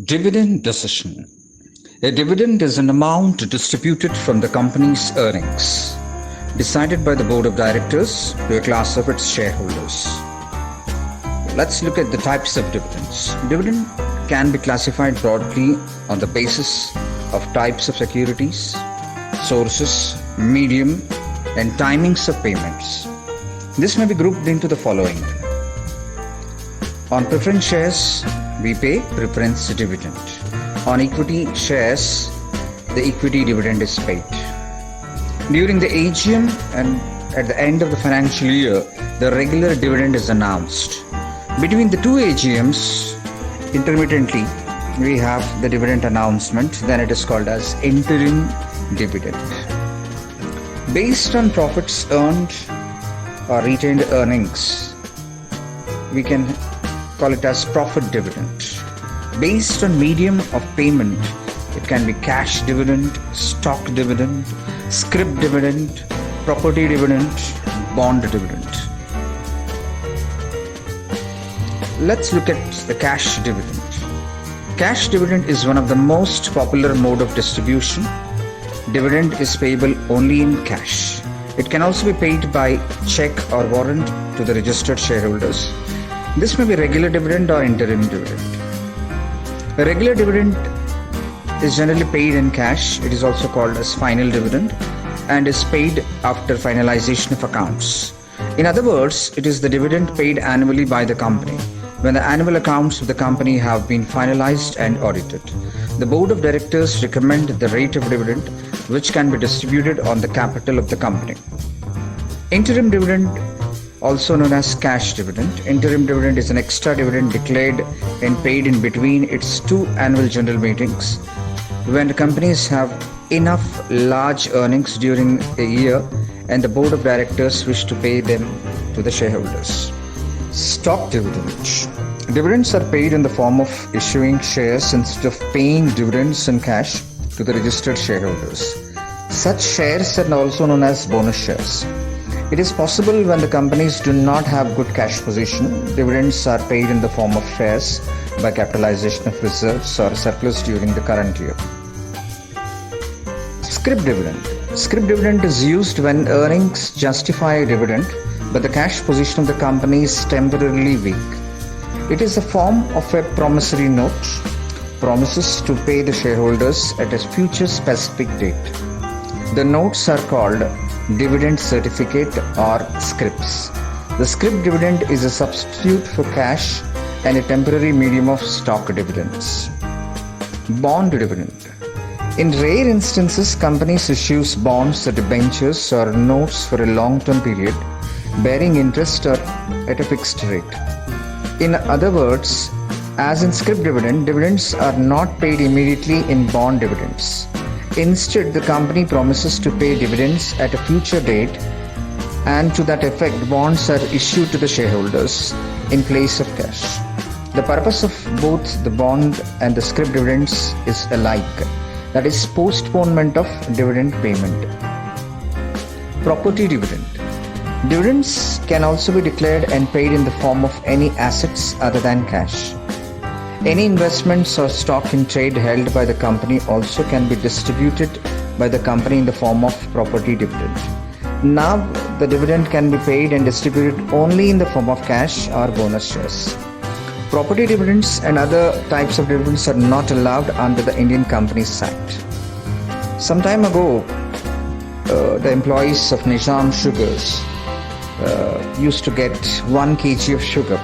Dividend decision. A dividend is an amount distributed from the company's earnings, decided by the board of directors to a class of its shareholders. Let's look at the types of dividends. Dividend can be classified broadly on the basis of types of securities, sources, medium, and timings of payments. This may be grouped into the following. On preference shares, we pay preference dividend. On equity shares, the equity dividend is paid. During the AGM and at the end of the financial year, the regular dividend is announced. Between the two AGMs, intermittently, we have the dividend announcement, then it is called as interim dividend. Based on profits earned or retained earnings, we can call it as profit dividend. Based on medium of payment, it can be cash dividend, stock dividend, scrip dividend, property dividend, bond dividend. Let's look at the cash dividend. Cash dividend is one of the most popular mode of distribution. Dividend is payable only in cash. It can also be paid by check or warrant to the registered shareholders. This may be regular dividend or interim dividend. A regular dividend is generally paid in cash. It is also called as final dividend and is paid after finalization of accounts. In other words, it is the dividend paid annually by the company when the annual accounts of the company have been finalized and audited. The board of directors recommend the rate of dividend which can be distributed on the capital of the company. Interim dividend, also known as cash dividend. Interim dividend is an extra dividend declared and paid in between its two annual general meetings when the companies have enough large earnings during a year and the board of directors wish to pay them to the shareholders. Stock dividend. Dividends are paid in the form of issuing shares instead of paying dividends in cash to the registered shareholders. Such shares are also known as bonus shares. It is possible when the companies do not have good cash position, dividends are paid in the form of shares by capitalization of reserves or surplus during the current year. Scrip dividend. Scrip dividend is used when earnings justify a dividend, but the cash position of the company is temporarily weak. It is a form of a promissory note, promises to pay the shareholders at a future specific date. The notes are called dividend certificate or scrips. The scrip dividend is a substitute for cash and a temporary medium of stock dividends. Bond dividend. In rare instances, companies issue bonds, debentures or notes for a long-term period, bearing interest or at a fixed rate. In other words, as in scrip dividend, dividends are not paid immediately in bond dividends. Instead, the company promises to pay dividends at a future date, and to that effect, bonds are issued to the shareholders in place of cash. The purpose of both the bond and the scrip dividends is alike, that is, postponement of dividend payment. Property dividend. Dividends can also be declared and paid in the form of any assets other than cash. Any investments or stock in trade held by the company also can be distributed by the company in the form of property dividend. Now, the dividend can be paid and distributed only in the form of cash or bonus shares. Property dividends and other types of dividends are not allowed under the Indian Companies Act. Some time ago, the employees of Nizam Sugars used to get 1 kg of sugar.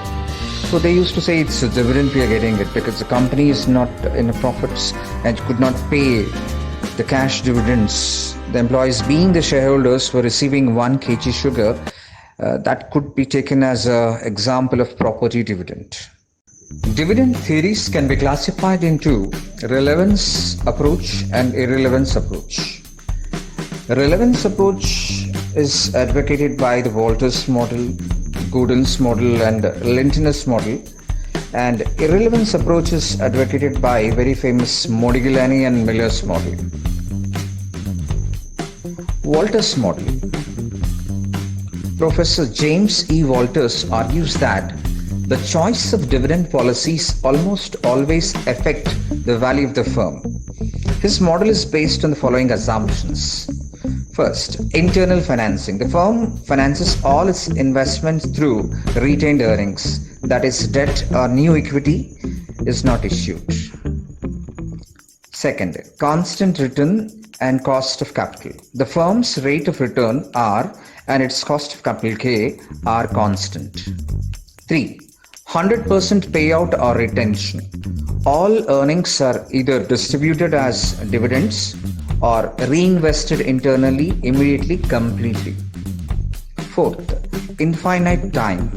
So they used to say it's a dividend we are getting it because the company is not in profits and could not pay the cash dividends. The employees, being the shareholders, were receiving 1 kg sugar. That could be taken as an example of property dividend. Dividend theories can be classified into relevance approach and irrelevance approach. Relevance approach is advocated by the Walters model, Gooden's model and Linton's model, and irrelevance approach is advocated by very famous Modigliani and Miller's model. Walters model. Professor James E. Walters argues that The choice of dividend policies almost always affect the value of the firm. His model is based on the following assumptions. First, internal financing. The firm finances all its investments through retained earnings, that is, debt or new equity is not issued. Second, constant return and cost of capital. The firm's rate of return R and its cost of capital K are constant. 3. 100% payout or retention. All earnings are either distributed as dividends or reinvested internally immediately completely. Fourth, infinite time.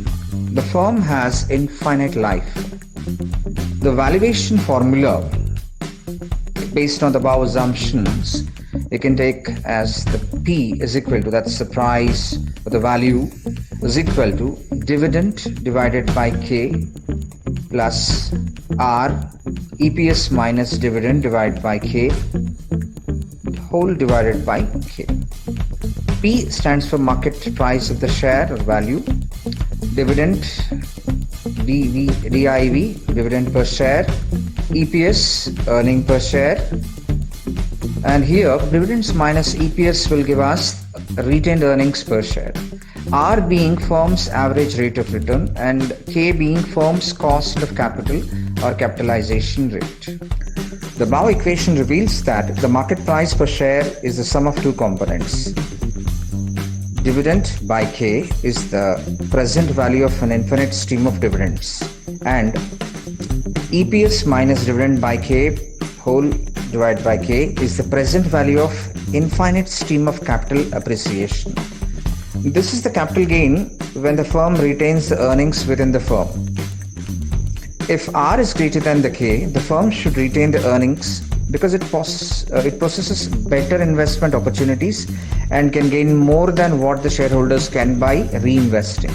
The firm has infinite life. The valuation formula based on the above assumptions you can take as the P is equal to, that's the price or the value, is equal to dividend divided by K plus R, EPS minus dividend divided by K whole divided by K. P stands for market price of the share or value, dividend DIV dividend per share, EPS earning per share, and here dividends minus EPS will give us retained earnings per share, R being firm's average rate of return and K being firm's cost of capital or capitalization rate. The above equation reveals that the market price per share is the sum of two components. Dividend by K is the present value of an infinite stream of dividends, and EPS minus dividend by K whole divided by K is the present value of infinite stream of capital appreciation. This is the capital gain when the firm retains the earnings within the firm. If R is greater than the K, the firm should retain the earnings because it possesses better investment opportunities and can gain more than what the shareholders can by reinvesting.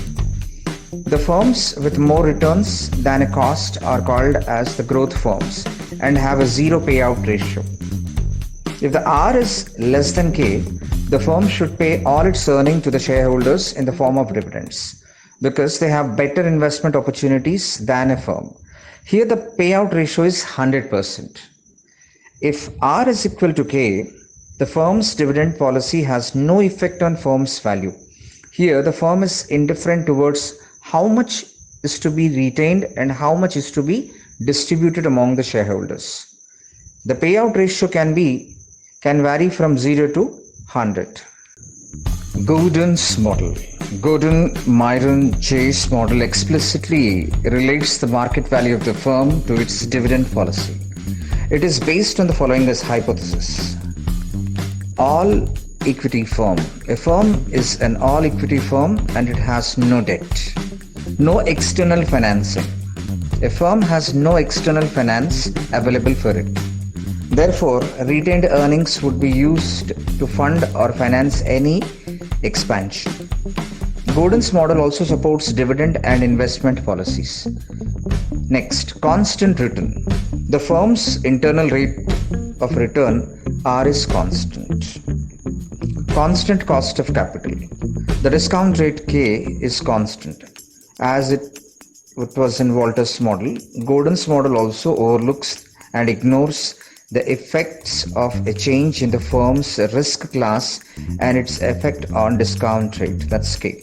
The firms with more returns than a cost are called as the growth firms and have a zero payout ratio. If the R is less than K, the firm should pay all its earning to the shareholders in the form of dividends because they have better investment opportunities than a firm. Here the payout ratio is 100%. If R is equal to K, the firm's dividend policy has no effect on firm's value. Here the firm is indifferent towards how much is to be retained and how much is to be distributed among the shareholders. The payout ratio can vary from 0 to 100. Gordon's model. Gordon Myron Chase model explicitly relates the market value of the firm to its dividend policy. It is based on the following as hypothesis. All equity firm. A firm is an all equity firm and it has no debt, no external financing. A firm has no external finance available for it. Therefore, retained earnings would be used to fund or finance any expansion. Gordon's model also supports dividend and investment policies. Next, constant return. The firm's internal rate of return R is constant. Constant cost of capital. The discount rate K is constant. As it was in Walter's model, Gordon's model also overlooks and ignores the effects of a change in the firm's risk class and its effect on discount rate, that's K.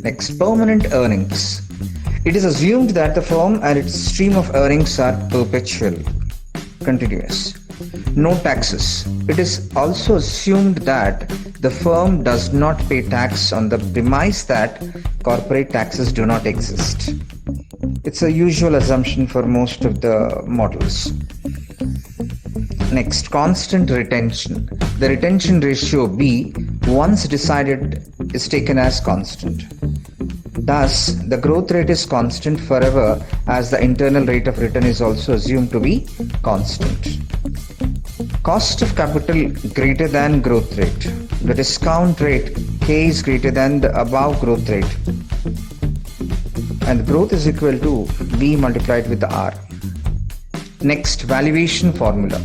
Next, permanent earnings. It is assumed that the firm and its stream of earnings are perpetual, continuous. No taxes. It is also assumed that the firm does not pay tax on the premise that corporate taxes do not exist. It's a usual assumption for most of the models. Next, constant retention. The retention ratio B, once decided, is taken as constant. Thus, the growth rate is constant forever as the internal rate of return is also assumed to be constant. Cost of capital greater than growth rate. The discount rate K is greater than the above growth rate. And growth is equal to B multiplied with the R. Next, valuation formula.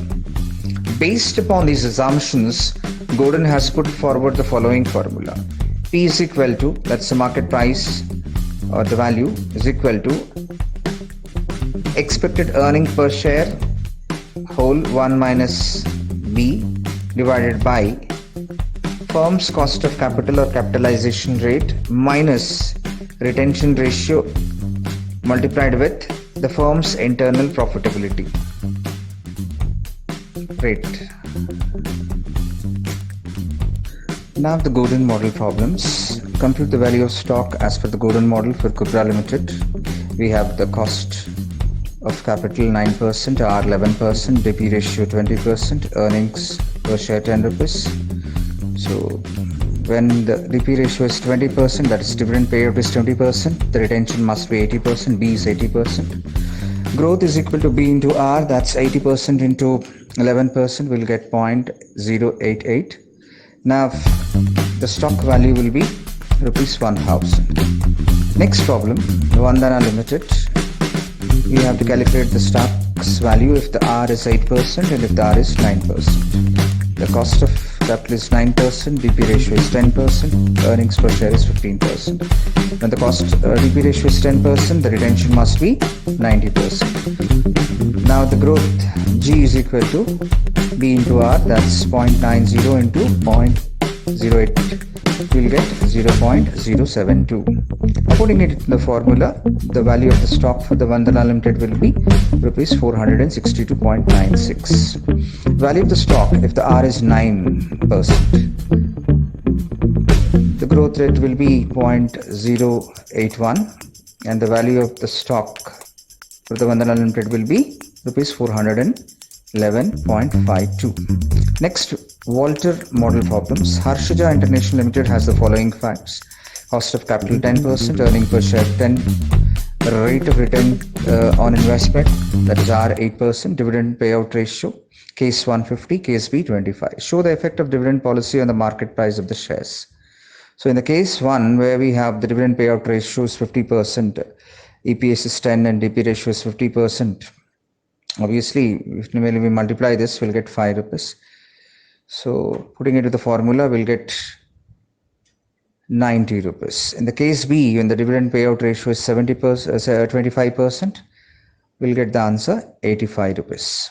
Based upon these assumptions, Gordon has put forward the following formula. P is equal to, that's the market price or the value is equal to expected earning per share whole 1 minus B divided by firm's cost of capital or capitalization rate minus retention ratio multiplied with the firm's internal profitability rate. Now the Gordon model problems. Compute the value of stock as per the Gordon model for Cupra Limited. We have the cost of capital 9%, R 11%, DP ratio 20%, earnings per share 10 rupees. So when the DP ratio is 20%, that is dividend payout is 20%, the retention must be 80%, B is 80%. Growth is equal to B into R, that's 80% into 11%, we'll get 0.088. Now the stock value will be rupees 1000. Next problem, Vandana Limited. We have to calculate the stock's value if the R is 8% and if the R is 9%. The cost of capital is 9%, DP ratio is 10%, earnings per share is 15%. When the DP ratio is 10%, the retention must be 90%. Now the growth G is equal to B into R, that's 0.90 into 0.08. We'll get 0.072. Putting it in the formula, the value of the stock for the Vandana Limited will be rupees 462.96. Value of the stock if the R is 9%. The growth rate will be 0.081 and the value of the stock for the Vandana Limited will be rupees 411.52. Next, Walter model problems. Harshaja International Limited has the following facts: cost of capital 10%, earning per share 10, rate of return on investment, that is R 8%, dividend payout ratio, case 150, case B 25. Show the effect of dividend policy on the market price of the shares. So in the case 1, where we have the dividend payout ratio is 50%, EPS is 10 and DP ratio is 50%. Obviously, if we multiply this, we'll get 5 rupees. So putting it to the formula, we'll get 90 rupees. In the case B, when the dividend payout ratio is 25%, we'll get the answer 85 rupees.